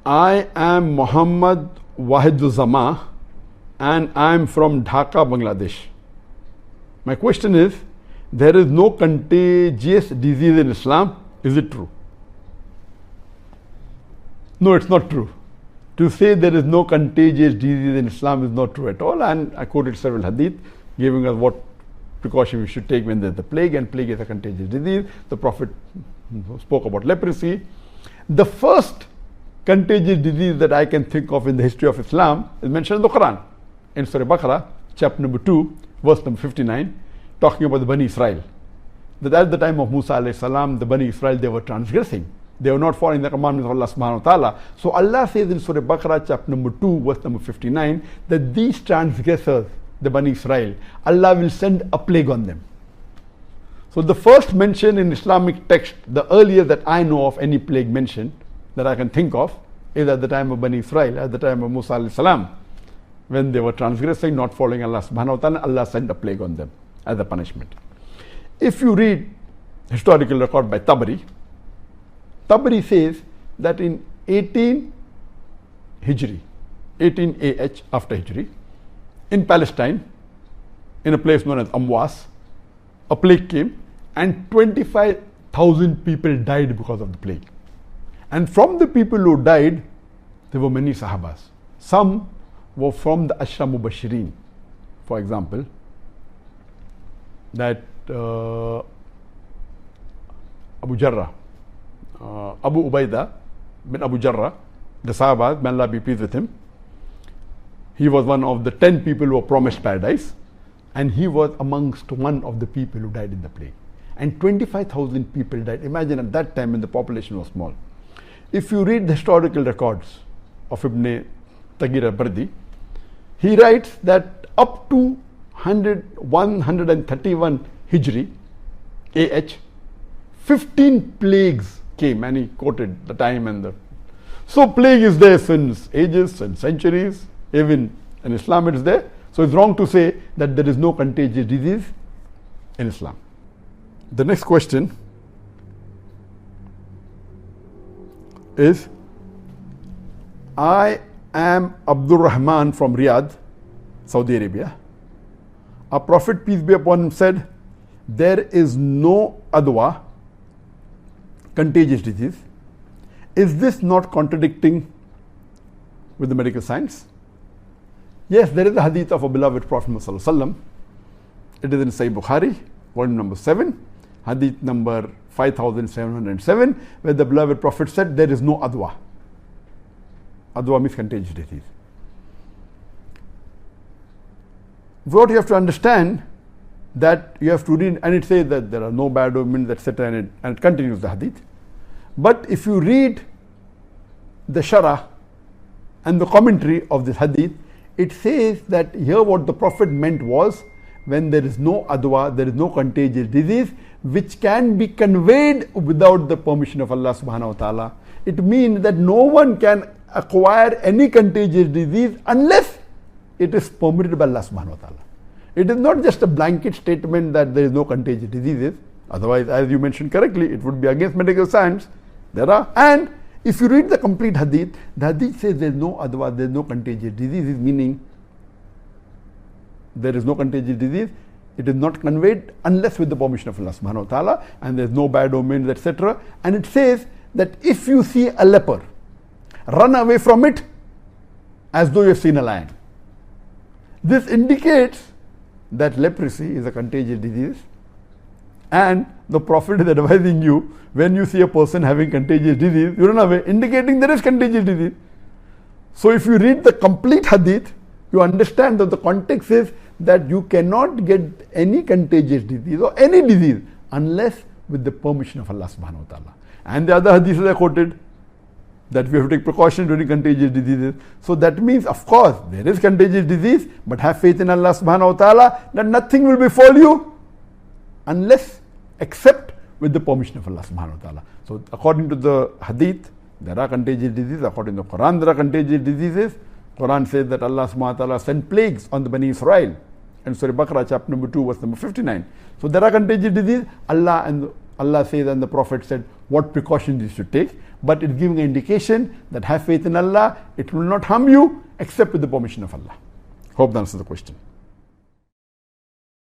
I am Muhammad Wahiduzama and I am from Dhaka, Bangladesh. My question is, there is no contagious disease in Islam. Is it true? No, it's not true. To say there is no contagious disease in Islam is not true at all. And I quoted several hadith giving us what precaution we should take when there's the plague, and plague is a contagious disease. The Prophet spoke about leprosy. The first contagious disease that I can think of in the history of Islam is mentioned in the Quran. In Surah Baqarah, chapter number 2, verse number 59, talking about the Bani Israel. That at the time of Musa alayhi salam, the Bani Israel, they were transgressing. They were not following the commandments of Allah subhanahu wa ta'ala. So Allah says in Surah Baqarah, chapter number 2, verse number 59, that these transgressors, the Bani Israel, Allah will send a plague on them. So the first mention in Islamic text, the earliest that I know of any plague mention that I can think of, is at the time of Bani Israel, at the time of Musa alayhi salam. When they were transgressing, not following Allah subhanahu wa ta'ala, Allah sent a plague on them as a punishment. If you read historical record by Tabari, Tabari says that in 18 Hijri, 18 AH after Hijri, in Palestine, in a place known as Waaz, a plague came and 25,000 people died because of the plague. And from the people who died, there were many Sahabas. Some were from the Ashra Mubashirin. For example, that Abu Jarrah, Abu Ubaidah bin Abu Jarrah, the Sahaba, may Allah be pleased with him, he was one of the 10 people who were promised paradise, and he was amongst one of the people who died in the plague. And 25,000 people died. Imagine at that time when the population was small. If you read the historical records of Ibn Tagir al-Bardi, he writes that up to 131 Hijri, AH, 15 plagues came, and he quoted the time and the... So plague is there since ages and centuries, even in Islam it is there. So it's wrong to say that there is no contagious disease in Islam. The next question is, I am Abdul Rahman from Riyadh, Saudi Arabia. Our Prophet, peace be upon him, said, there is no adwa, contagious disease. Is this not contradicting with the medical science? Yes, there is a hadith of a beloved Prophet Muhammad sallallahu alaihi wasallam. It is in Sahih Bukhari, volume number 7, hadith number 5707, where the beloved Prophet said there is no adwa. Adwa means contagious disease. What you have to understand, that you have to read, and it says that there are no bad omens, etc., and it continues the hadith. But if you read the Sharah and the commentary of this hadith, it says that here what the Prophet meant was, when there is no adwa, there is no contagious disease which can be conveyed without the permission of Allah subhanahu wa ta'ala. It means that no one can acquire any contagious disease unless it is permitted by Allah subhanahu wa ta'ala. It is not just a blanket statement that there is no contagious diseases. Otherwise, as you mentioned correctly, it would be against medical science. There are, and if you read the complete hadith, the hadith says there is no adwa, there is no contagious diseases, meaning there is no contagious disease. It is not conveyed unless with the permission of Allah subhanahu wa ta'ala, and there is no bad omens, etc. And it says that if you see a leper, run away from it as though you have seen a lion. This indicates that leprosy is a contagious disease, and the Prophet is advising you, when you see a person having contagious disease, you run away, indicating there is contagious disease. So if you read the complete hadith, you understand that the context is that you cannot get any contagious disease or any disease unless with the permission of Allah subhanahu wa ta'ala. And the other hadiths I quoted, that we have to take precaution during contagious diseases. So that means, of course, there is contagious disease, but have faith in Allah subhanahu wa ta'ala that nothing will befall you unless, except with the permission of Allah subhanahu wa ta'ala. So according to the hadith, there are contagious diseases. According to the Quran, there are contagious diseases. Quran says that Allah subhanahu wa ta'ala sent plagues on the Bani Israel. And Surah Baqarah, chapter number 2, verse number 59. So there are contagious diseases. Allah and Allah says and the Prophet said what precautions you should take, but it's giving an indication that have faith in Allah, it will not harm you except with the permission of Allah. Hope that answers the question.